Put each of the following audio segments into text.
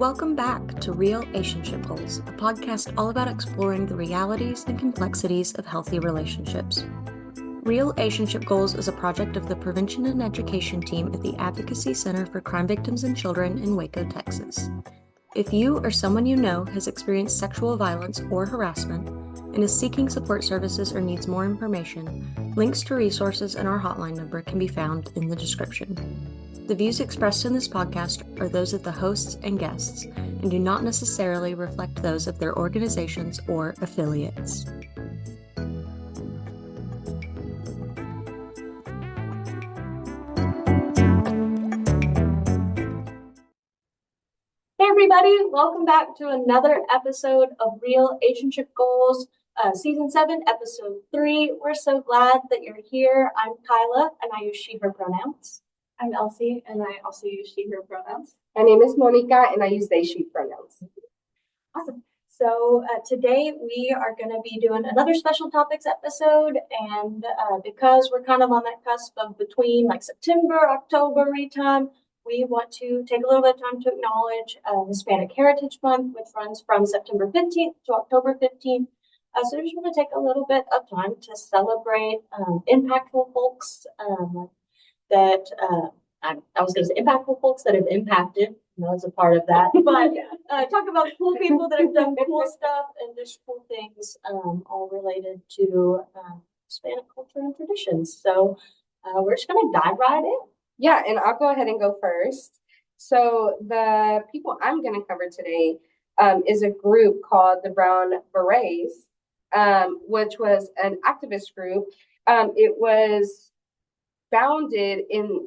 Welcome back to Real-ationship Goals, a podcast all about exploring the realities and complexities of healthy relationships. Real-ationship Goals is a project of the Prevention and Education team at the Advocacy Center for Crime Victims and Children in Waco, Texas. If you or someone you know has experienced sexual violence or harassment and is seeking support services or needs more information, links to resources and our hotline number can be found in the description. The views expressed in this podcast are those of the hosts and guests and do not necessarily reflect those of their organizations or affiliates. Hey everybody, welcome back to another episode of Real-ationship Goals, Season 7, Episode 3. We're so glad that you're here. I'm Kyla, and I use she, her pronouns. I'm Elsie, and I also use she, her pronouns. My name is Monica, and I use they, she pronouns. Awesome. So today we are going to be doing another special topics episode, and because we're kind of on that cusp of between like September, October time, we want to take a little bit of time to acknowledge Hispanic Heritage Month, which runs from September 15th to October 15th. So we just want to take a little bit of time to celebrate impactful folks that I was going to say impactful folks that have impacted. As a part of that, but talk about cool people that have done cool stuff and just cool things, all related to Hispanic culture and traditions. So we're just going to dive right in. Yeah, and I'll go ahead and go first. So the people I'm going to cover today is a group called the Brown Berets, which was an activist group. It was founded in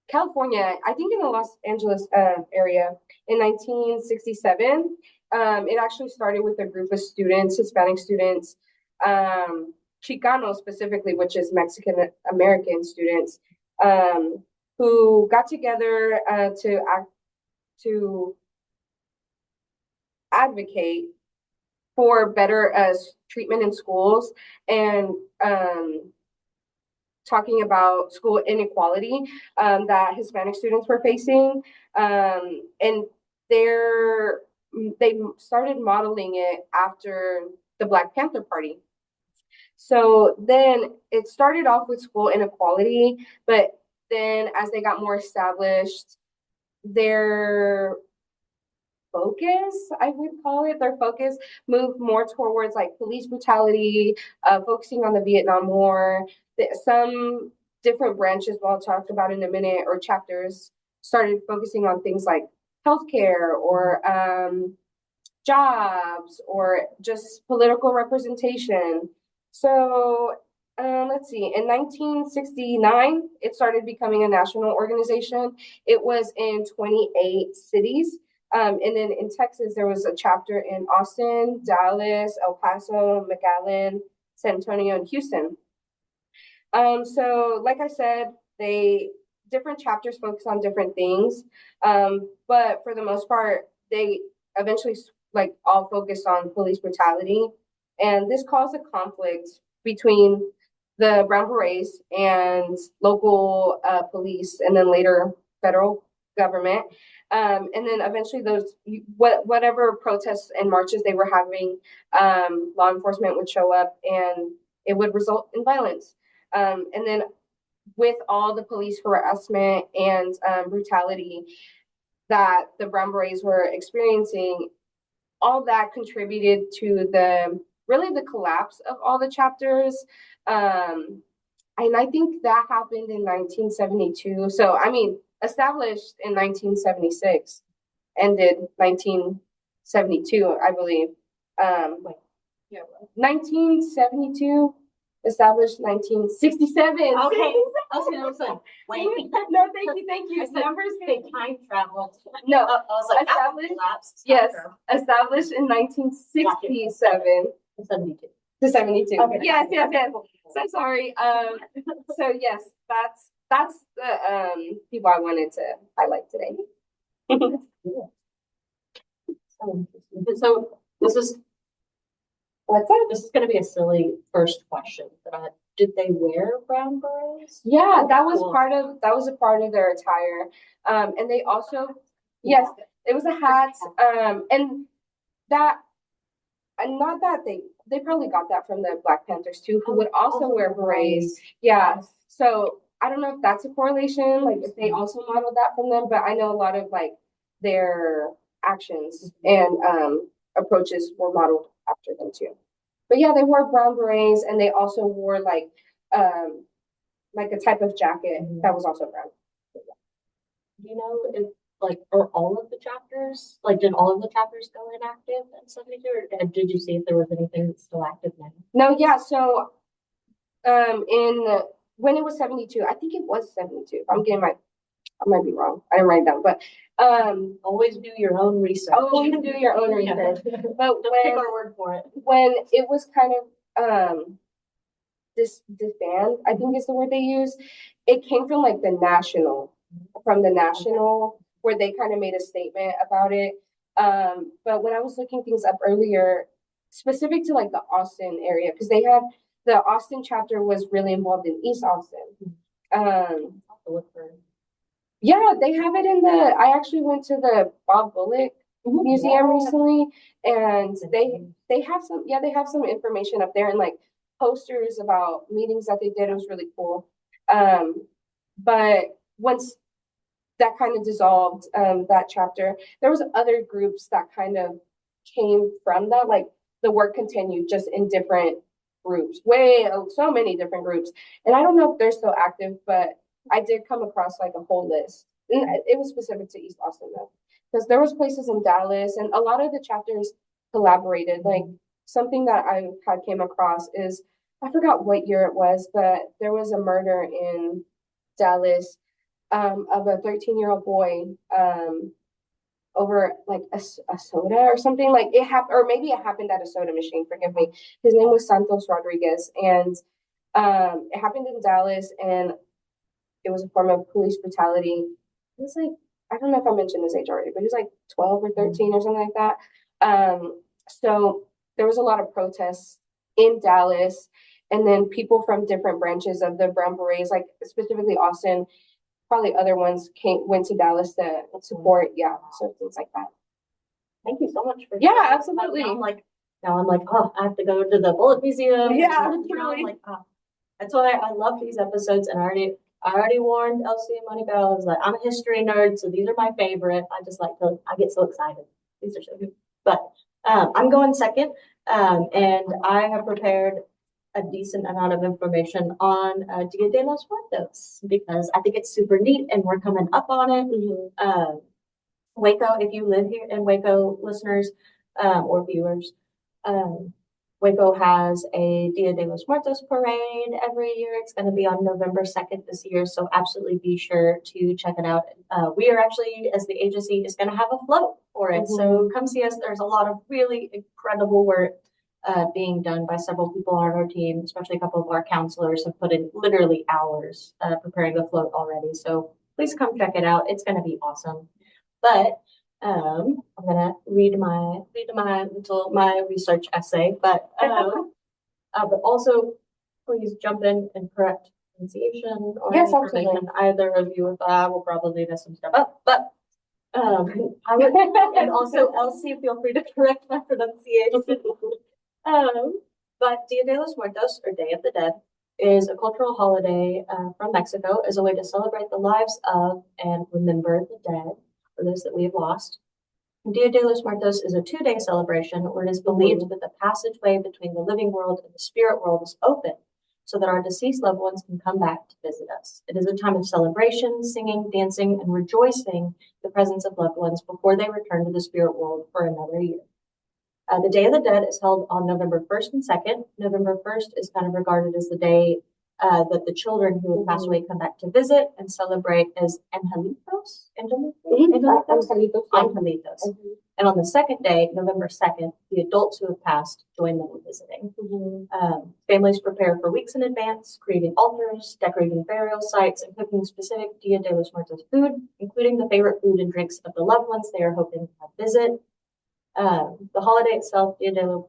California, I think in the Los Angeles area in 1967. It actually started with a group of students, Hispanic students, Chicanos specifically, which is Mexican American students, who got together to advocate for better treatment in schools and talking about school inequality that Hispanic students were facing. And they started modeling it after the Black Panther Party. So then it started off with school inequality, but then as they got more established, their focus, I would call it, their focus moved more towards like police brutality, focusing on the Vietnam War. Some different branches, I'll talk about in a minute, or chapters, started focusing on things like healthcare or jobs or just political representation. So let's see, in 1969, it started becoming a national organization. It was in 28 cities. And then in Texas, there was a chapter in Austin, Dallas, El Paso, McAllen, San Antonio, and Houston. So like I said, different chapters focus on different things. But for the most part, they eventually all focus on police brutality. And this caused a conflict between the Brown Berets and local police, and then later federal government. And then eventually whatever protests and marches they were having, law enforcement would show up and it would result in violence. And then with all the police harassment and brutality that the Brown Berets were experiencing, all that contributed to the collapse of all the chapters. And I think that happened in 1972. So, I mean, established in 1976, ended 1972, I believe. 1972, established 1967. Okay, I was going to say, wait. No, thank you. Numbers they time traveled. No, I was like, established. Yes, established in 1967. 72. To 72. Okay. Yes. So sorry. So yes, that's the people I wanted to highlight today. So this is what's that? This is going to be a silly first question, but did they wear brown berets? Yeah, that was a part of their attire. And they also, yes, It was a hat. And that, and not that they probably got that from the Black Panthers too, who would also wear berets. Yeah. So I don't know if that's a correlation, like if they also modeled that from them, but I know a lot of like their actions and approaches were modeled after them too. But yeah, they wore brown berets, and they also wore like a type of jacket that was also brown. Do you know if like are all of the chapters did all of the chapters go inactive in 72, or did you see if there was anything that's still active now? No, yeah. So in when it was 72, I think it was 72. I might be wrong. I didn't write it down, but Always do your own research. always do your own research. But Don't take our word for it. when it was kind of disband, I think is the word they use, it came from like from the national, where they kind of made a statement about it. But when I was looking things up earlier, specific to like the Austin area, because the Austin chapter was really involved in East Austin. Yeah, they have it I actually went to the Bob Bullock Museum recently, and they have some information up there and like posters about meetings that they did. It was really cool. But once that kind of dissolved, that chapter, there was other groups that kind of came from that. Like the work continued just in different groups, so many different groups. And I don't know if they're still active, but I did come across like a whole list. And it was specific to East Austin though, because there was places in Dallas, and a lot of the chapters collaborated. Like something that I had came across is, I forgot what year it was, but there was a murder in Dallas of a 13-year-old boy over like a soda or something. Like it happened, or maybe it happened at a soda machine. Forgive me. His name was Santos Rodriguez, and it happened in Dallas, and it was a form of police brutality. It was like, I don't know if I mentioned his age already, but he was like 12 or 13 or something like that. So there was a lot of protests in Dallas, and then people from different branches of the Brown Berets, like specifically Austin, probably other ones went to Dallas to support. Yeah, so things like that. Thank you so much for absolutely. Now I'm like, oh, I have to go to the Bullet Museum. Yeah, truly. Like, oh. That's why I love these episodes, and I already warned Elsie and Monica. I was like, I'm a history nerd, so these are my favorite. I get so excited. These are so good. But I'm going second, and I have prepared a decent amount of information on Dia de los Muertos, because I think it's super neat, and we're coming up on it. Waco, if you live here in Waco, listeners or viewers, Waco has a Dia de los Muertos parade every year. It's going to be on November 2nd this year, so absolutely be sure to check it out. We are actually, as the agency, is going to have a float for it, so come see us. There's a lot of really incredible work being done by several people on our team, especially a couple of our counselors have put in literally hours preparing the float already. So please come check it out. It's going to be awesome. But I'm gonna read my research essay, but also please jump in and correct pronunciation or yes, information. Absolutely. Either of you, if I will probably mess some stuff up, but I would, and also Elsie, feel free to correct my pronunciation. But Dia de los Muertos, or Day of the Dead, is a cultural holiday from Mexico as a way to celebrate the lives of and remember the dead, for those that we have lost. Dia de los Muertos is a 2-day celebration where it is believed that the passageway between the living world and the spirit world is open, so that our deceased loved ones can come back to visit us. It is a time of celebration, singing, dancing, and rejoicing the presence of loved ones before they return to the spirit world for another year. The Day of the Dead is held on November 1st and 2nd. November 1st is kind of regarded as the day that the children who have passed away come back to visit and celebrate as Angelitos. And on the second day, November 2nd, the adults who have passed join them in visiting. Families prepare for weeks in advance, creating altars, decorating burial sites, and cooking specific Dia de los Muertos food, including the favorite food and drinks of the loved ones they are hoping to have visit. The holiday itself, Dia de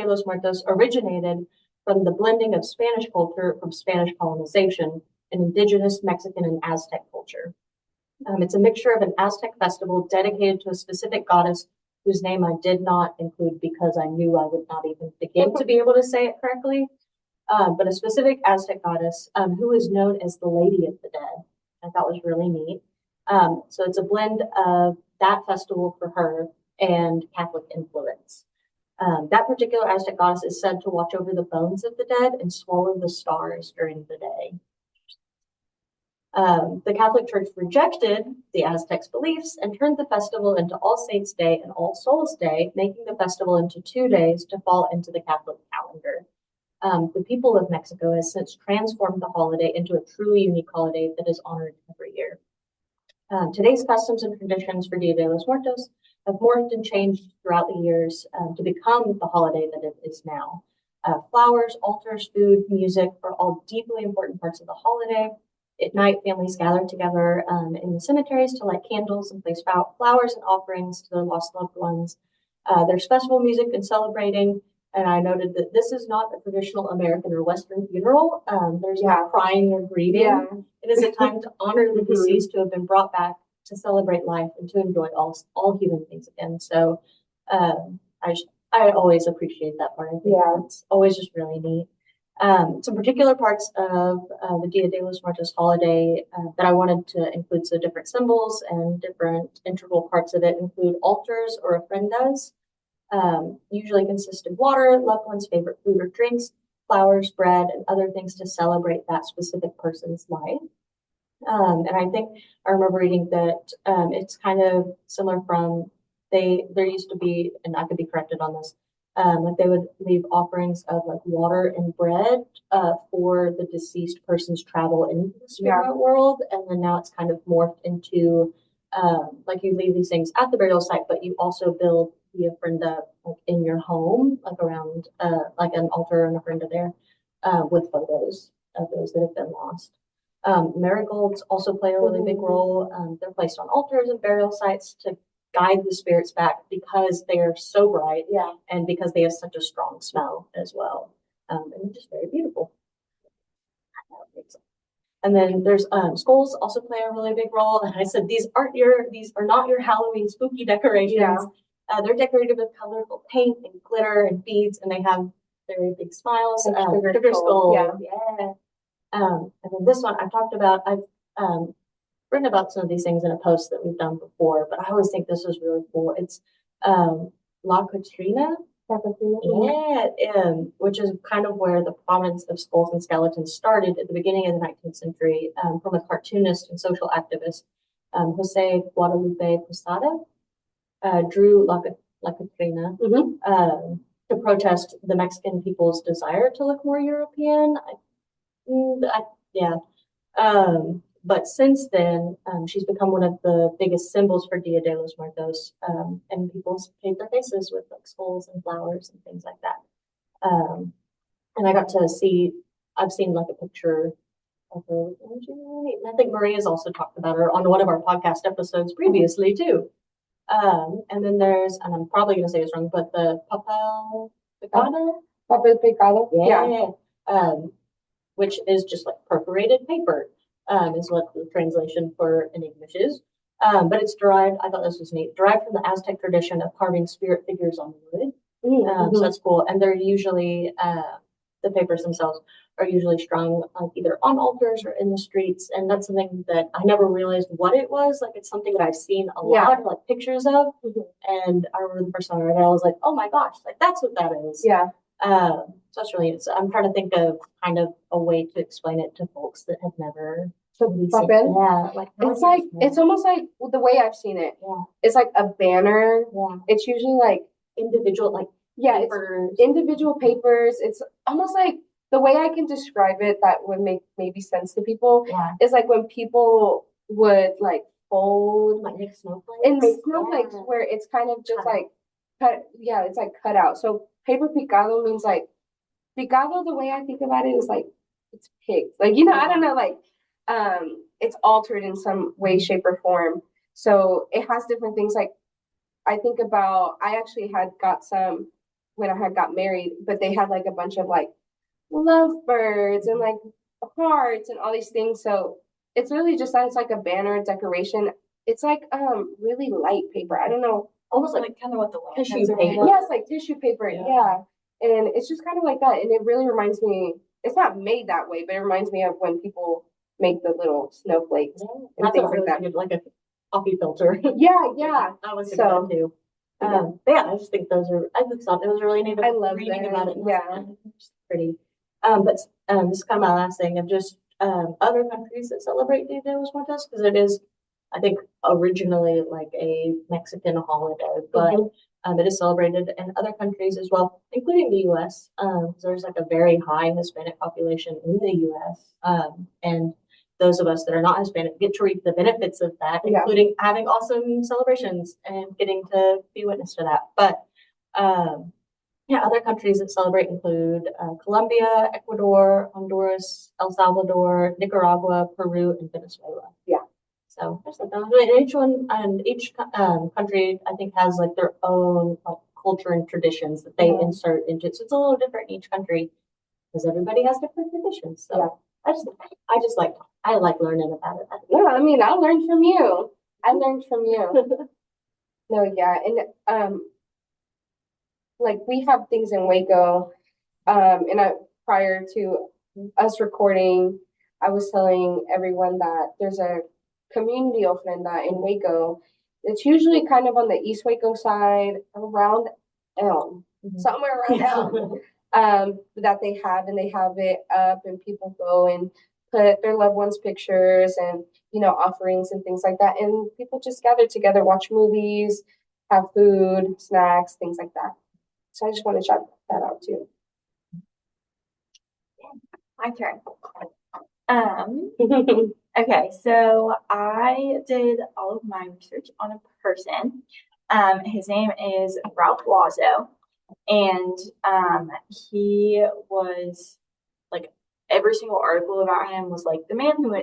los Muertos, originated from the blending of Spanish culture from Spanish colonization and indigenous Mexican and Aztec culture. It's a mixture of an Aztec festival dedicated to a specific goddess whose name I did not include because I knew I would not even begin to be able to say it correctly. But a specific Aztec goddess who is known as the Lady of the Dead. I thought was really neat. So it's a blend of that festival for her and Catholic influence. That particular Aztec goddess is said to watch over the bones of the dead and swallow the stars during the day. The Catholic Church rejected the Aztecs' beliefs and turned the festival into All Saints' Day and All Souls' Day, making the festival into 2 days to fall into the Catholic calendar. The people of Mexico has since transformed the holiday into a truly unique holiday that is honored every year. Today's customs and traditions for Dia de los Muertos have morphed and changed throughout the years to become the holiday that it is now. Flowers, altars, food, music are all deeply important parts of the holiday. At night, families gather together in the cemeteries to light candles and place flowers and offerings to their lost loved ones. There's festival music and celebrating, and I noted that this is not a traditional American or Western funeral. There's no crying or grieving. Yeah. It is a time to honor the deceased who have been brought back to celebrate life and to enjoy all human things again. So I always appreciate that part. I think it's always just really neat. Some particular parts of the Dia de los Muertos holiday that I wanted to include, so different symbols and different integral parts of it include altars or ofrendas, usually consist of water, loved one's favorite food or drinks, flowers, bread, and other things to celebrate that specific person's life. And I think I remember reading that it's kind of similar from there used to be, and I could be corrected on this, like they would leave offerings of like water and bread for the deceased person's travel into the spirit world, and then now it's kind of morphed into like you leave these things at the burial site, but you also build the ofrenda like in your home, like around like an altar and ofrenda there with photos of those that have been lost. Marigolds also play a really big role. They're placed on altars and burial sites to guide the spirits back because they are so bright and because they have such a strong smell as well. And they're just very beautiful. And then there's skulls also play a really big role. And I said these are not your Halloween spooky decorations. They're decorated with colorful paint and glitter and beads, and they have very big smiles. Sugar skull. And then this one I talked about. I've written about some of these things in a post that we've done before, but I always think this was really cool. It's La Catrina. Which is kind of where the prominence of skulls and skeletons started at the beginning of the 19th century from a cartoonist and social activist, Jose Guadalupe Posada, drew La Catrina to protest the Mexican people's desire to look more European. But since then, she's become one of the biggest symbols for Dia de los Muertos, and people paint their faces with like skulls and flowers and things like that. And I got to I've seen like a picture of her. I think Maria's also talked about her on one of our podcast episodes previously too. And then there's, and I'm probably going to say this wrong, but the papel picado, which is just like perforated paper. Is what the translation for in English is. But it's derived, I thought this was neat, derived from the Aztec tradition of carving spirit figures on wood. So that's cool. And they're usually, the papers themselves are usually strung either on altars or in the streets. And that's something that I never realized what it was. Like it's something that I've seen a lot, like pictures of. And I remember the first time I read it, I was like, oh my gosh, like that's what that is. So that's really neat. So I'm trying to think of kind of a way to explain it to folks that have never really seen it. Like it's almost like the way I've seen it. It's like a banner. It's usually like individual papers. It's individual papers. It's almost like the way I can describe it that would make maybe sense to people is like when people would like fold like make snowflakes and make snowflakes where it's kind of just like it's like cut out. So paper picado means like picado, the way I think about it is like it's picked. Like, I don't know, like it's altered in some way, shape, or form. So it has different things. Like I think about I actually had got some when I had got married, but they had like a bunch of like lovebirds and like hearts and all these things. So It's really just that it's like a banner decoration. It's like really light paper. I don't know. Almost like Like kind of what the tissue lanterns are made paper. of. Yeah, it's like tissue paper. Yeah. And it's just kind of like that. And it really reminds me, it's not made that way, but it reminds me of when people make the little snowflakes and That's things what I like was that. thinking, like a coffee filter. Yeah. I was thinking So, that too. yeah. But yeah, I just think I just thought it was really neat. I love reading that. about it. Yeah. It's pretty. But this is kind of my last thing of just other countries that celebrate Dia de los Muertos, because it is, I think, originally like a Mexican holiday, but it is celebrated in other countries as well, including the U.S. There's like a very high Hispanic population in the U.S. And those of us that are not Hispanic get to reap the benefits of that, including having awesome celebrations and getting to be witness to that. But yeah, other countries that celebrate include Colombia, Ecuador, Honduras, El Salvador, Nicaragua, Peru, and Venezuela. Yeah. So there's like and each one and each country I think has like their own like culture and traditions that they insert into it. So it's a little different in each country because everybody has different traditions. So I like learning about it. Yeah, I mean, I learned from you. No, yeah. And like we have things in Waco. Prior to us recording, I was telling everyone that there's a community ofrenda in Waco. It's usually kind of on the East Waco side, around Elm, somewhere around Elm, that they have, and they have it up, and people go and put their loved ones' pictures and offerings and things like that, and people just gather together, watch movies, have food, snacks, things like that. So I just want to shout that out too. My turn. Okay, so I did all of my research on a person. His name is Ralph Waldo, and he was like every single article about him was like the man who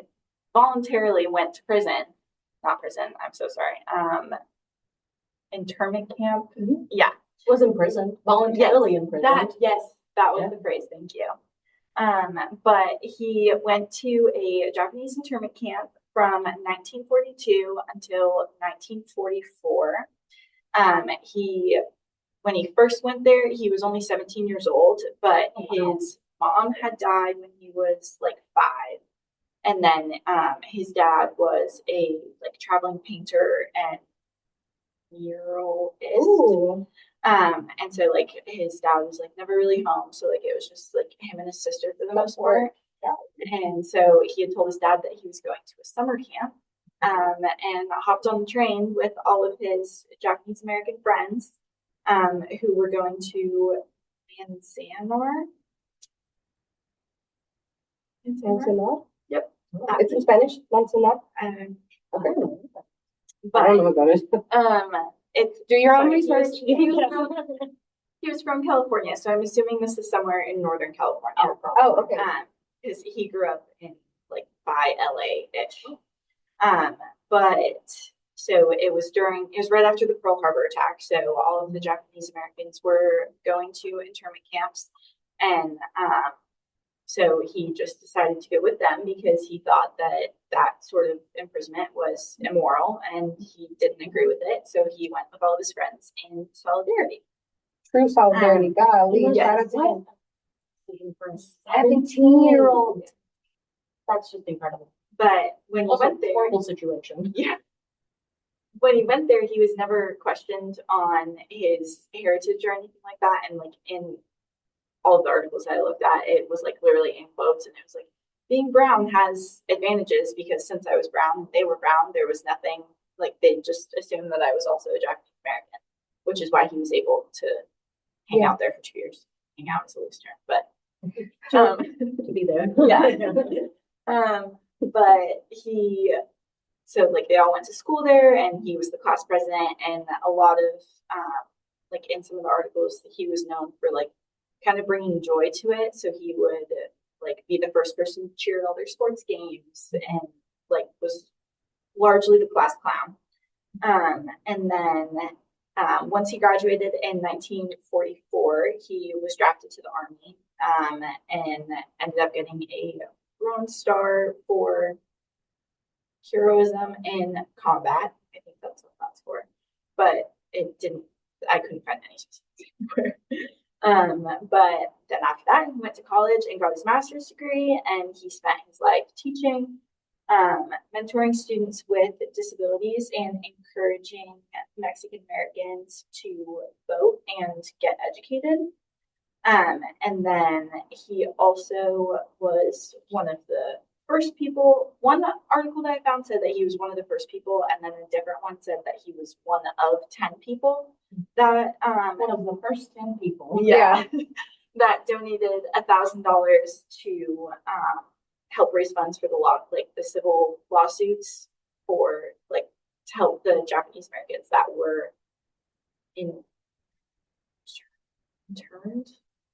voluntarily went to prison. Not prison, I'm so sorry. Internment camp. Yeah. Was in prison, voluntarily in prison. That was the phrase, thank you. But he went to a Japanese internment camp from 1942 until 1944. When he first went there, he was only 17 years old, but his mom had died when he was like 5. And then his dad was a like traveling painter and muralist. And so like his dad was like never really home, so like it was just like him and his sister for the most part. And so he had told his dad that he was going to a summer camp, and hopped on the train with all of his Japanese American friends, who were going to Manzanar. Manzanar? Yep. It's in Spanish. Manzanar. Okay. But I don't know what that is. Do your own research. He was from California, so I'm assuming this is somewhere in Northern California. Oh, okay. Because he grew up in like by LA-ish. But so it was right after the Pearl Harbor attack. So all of the Japanese Americans were going to internment camps, and so he just decided to go with them because he thought that sort of imprisonment was immoral, and he didn't agree with it. So he went with all of his friends in solidarity. True solidarity. Golly, yes. For a 17-year-old. That's just incredible. But when he went there, horrible situation. Yeah. When he went there, he was never questioned on his heritage or anything like that. And like in all of the articles I looked at, it was like literally in quotes, and it was like, being brown has advantages because since I was brown, they were brown. There was nothing like they just assumed that I was also a Japanese American, which is why he was able to hang out there for 2 years. Hang out is a loose term, but to be there. Yeah. But so like they all went to school there, and he was the class president, and a lot of like in some of the articles he was known for like kind of bringing joy to it. So he would like be the first person to cheer at all their sports games, and like was largely the class clown. And then once he graduated in 1944, he was drafted to the Army, and ended up getting a Bronze Star for heroism in combat. I think that's what that's for, but it didn't. I couldn't find any specifics. But then after that, he went to college and got his master's degree, and he spent his life teaching, mentoring students with disabilities, and encouraging Mexican Americans to vote and get educated. And then he also was one of the first people. One article that I found said that he was one of the first people, and then a different one said that he was one of 10 people that One of the first 10 people. yeah, that donated $1,000 to help raise funds for the civil lawsuits for to help the Japanese Americans that were interned.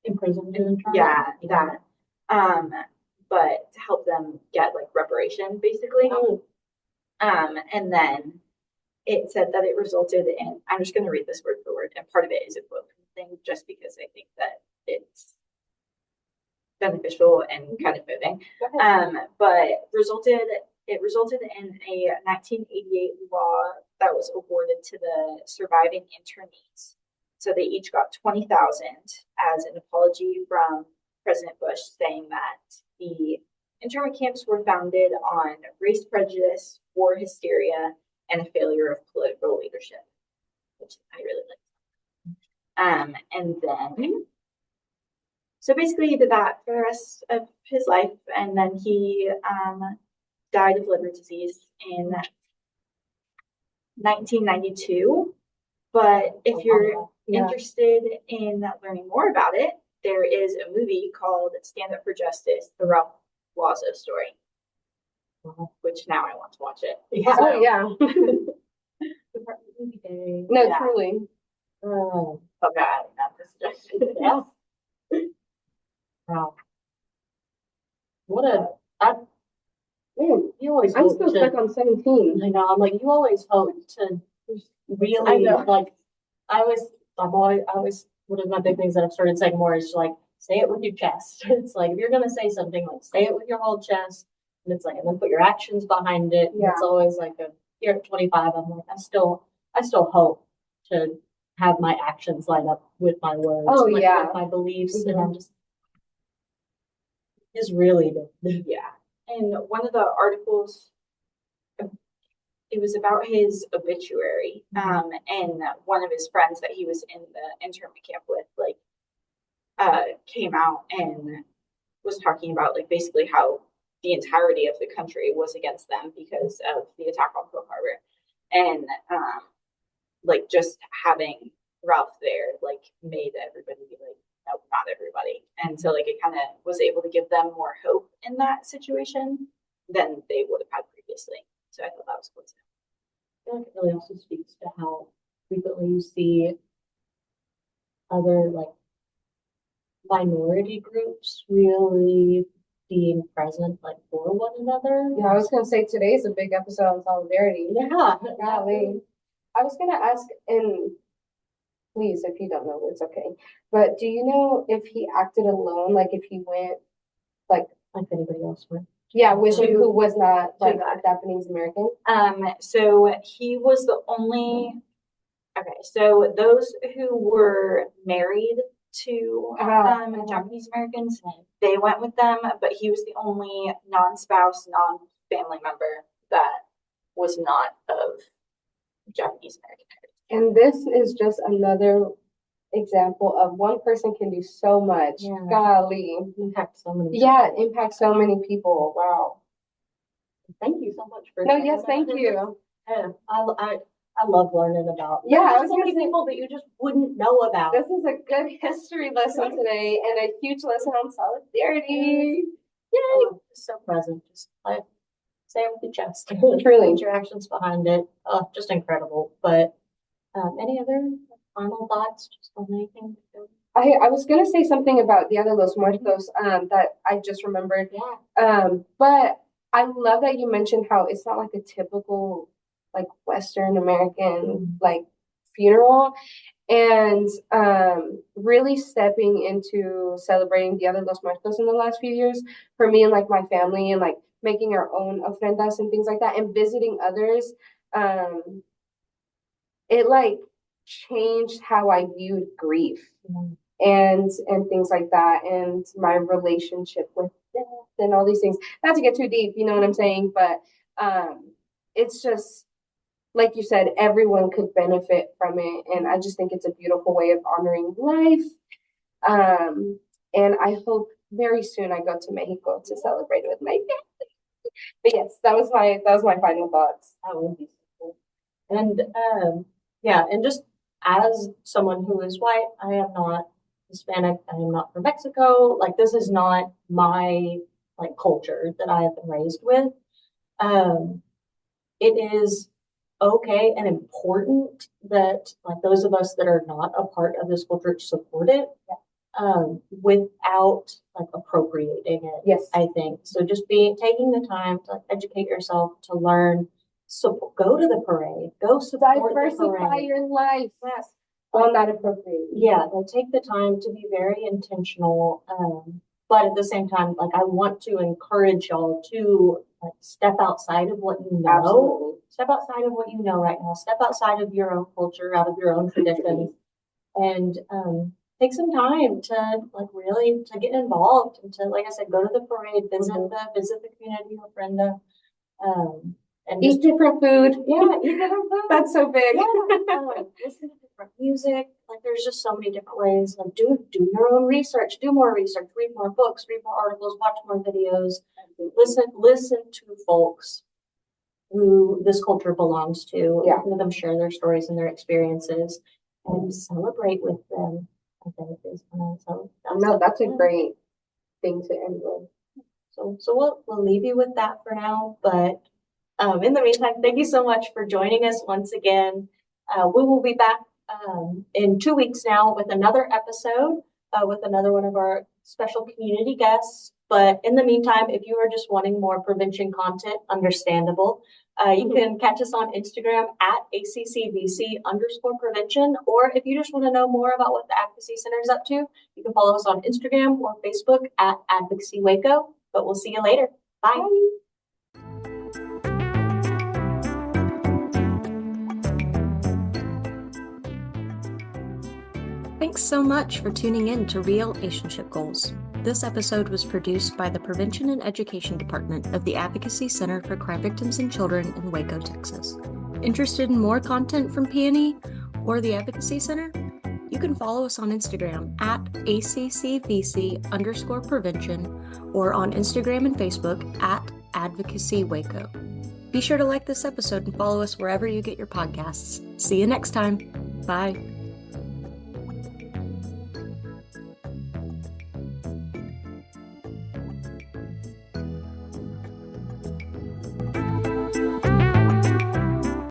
Imprisoned. Yeah, that. But to help them get reparation, basically. Oh. And then it said that it resulted in. I'm just going to read this word for word, and part of it is a quote from the thing, just because I think that it's beneficial and kind of moving. But it resulted in a 1988 law that was awarded to the surviving internees. So they each got $20,000 as an apology from President Bush, saying that the internment camps were founded on race prejudice, war hysteria, and a failure of political leadership, which I really liked. And then, so basically he did that for the rest of his life, and then he died of liver disease in 1992. But if you're interested in learning more about it, there is a movie called Stand Up for Justice, the Ralph Waldo story, which now I want to watch it. Oh, yeah. No, Yeah. truly. Oh, Okay, not this suggestion. yeah. Wow. What man, you always I'm hope still to, stuck on 17. I know, I'm like, you always hope to really, I know. I always, one of my big things that I've started saying more is say it with your chest. It's like, if you're going to say something, say it with your whole chest. And it's and then put your actions behind it. Yeah. It's always here at 25, I'm like, I still hope to have my actions line up with my words. Oh, with yeah. my beliefs. Mhm. And I'm just, is really the Yeah. And one of the articles, it was about his obituary. And one of his friends that he was in the internment camp with, came out and was talking about basically how the entirety of the country was against them because of the attack on Pearl Harbor. And just having Ralph there made everybody be nope, not everybody. And so it kind of was able to give them more hope in that situation than they would have had previously. So I thought that was cool too. I feel like it really also speaks to how frequently you see other minority groups really being present for one another. Yeah, I was going to say today's a big episode on solidarity. Yeah. Golly. I was going to ask, and please, if you don't know, it's okay. But do you know if he acted alone, if he went, like anybody else would? Yeah, with who was not that. Japanese American? So he was the only. Okay, so those who were married to Japanese Americans, they went with them, but he was the only non-spouse, non-family member that was not of Japanese American heritage. And this is just another example of one person can do so much. Yeah. Golly. Impact so many. Yeah, it impacts so many people. Wow. Thank you so much for. No, yes, thank you. I love learning about. Yeah, there's so many people that you just wouldn't know about. This is a good history lesson today and a huge lesson on solidarity. Yay! So present. Just say it with your chest. Truly. Put your actions behind it. Just incredible. But any other final thoughts just on anything? I was gonna say something about Dia de los Muertos that I just remembered. Yeah. But I love that you mentioned how it's not a typical Western American funeral, and really stepping into celebrating Dia de los Muertos in the last few years for me and my family and making our own ofrendas and things like that, and visiting others. It like changed how I viewed grief and things like that, and my relationship with death and all these things. Not to get too deep, you know what I'm saying? But it's just like you said, everyone could benefit from it, and I just think it's a beautiful way of honoring life. And I hope very soon I go to Mexico to celebrate with my family. But yes, that was my final thoughts. That would be so cool. And yeah, and just as someone who is white, I am not Hispanic, I am not from Mexico. Like, this is not my like culture that I have been raised with. It is okay and important that like those of us that are not a part of this culture support it, without like appropriating it. Yes. I think so. Just taking the time to like educate yourself, to learn. So go to the parade. Go support the Diversify parade. your life. Yes. Well, not appropriate. Yeah, like take the time to be very intentional. But at the same time, like I want to encourage y'all to like step outside of what you know. Absolutely. Step outside of what you know right now. Step outside of your own culture, out of your own traditions, and take some time to like really to get involved and to, like I said, go to the parade, visit the community ofrenda, and Eat different food. Yeah, eat different food. That's so big. Yeah, listen to different music. Like there's just so many different ways. Like do your own research, do more research, read more books, read more articles, watch more videos, listen to folks who this culture belongs to. Yeah. Listen to them share their stories and their experiences, and celebrate with them. I think is That's a great thing to end with. So we'll leave you with that for now. But in the meantime, thank you so much for joining us once again. We will be back in 2 weeks now with another episode with another one of our special community guests. But in the meantime, if you are just wanting more prevention content, understandable, you can catch us on Instagram at ACCVC_prevention. Or if you just want to know more about what the Advocacy Center is up to, you can follow us on Instagram or Facebook at Advocacy Waco. But we'll see you later. Bye. Thanks so much for tuning in to Real-ationship Goals. This episode was produced by the Prevention and Education Department of the Advocacy Center for Crime Victims and Children in Waco, Texas. Interested in more content from P&E or the Advocacy Center? You can follow us on Instagram at ACCVC_prevention or on Instagram and Facebook at Advocacy Waco. Be sure to like this episode and follow us wherever you get your podcasts. See you next time. Bye.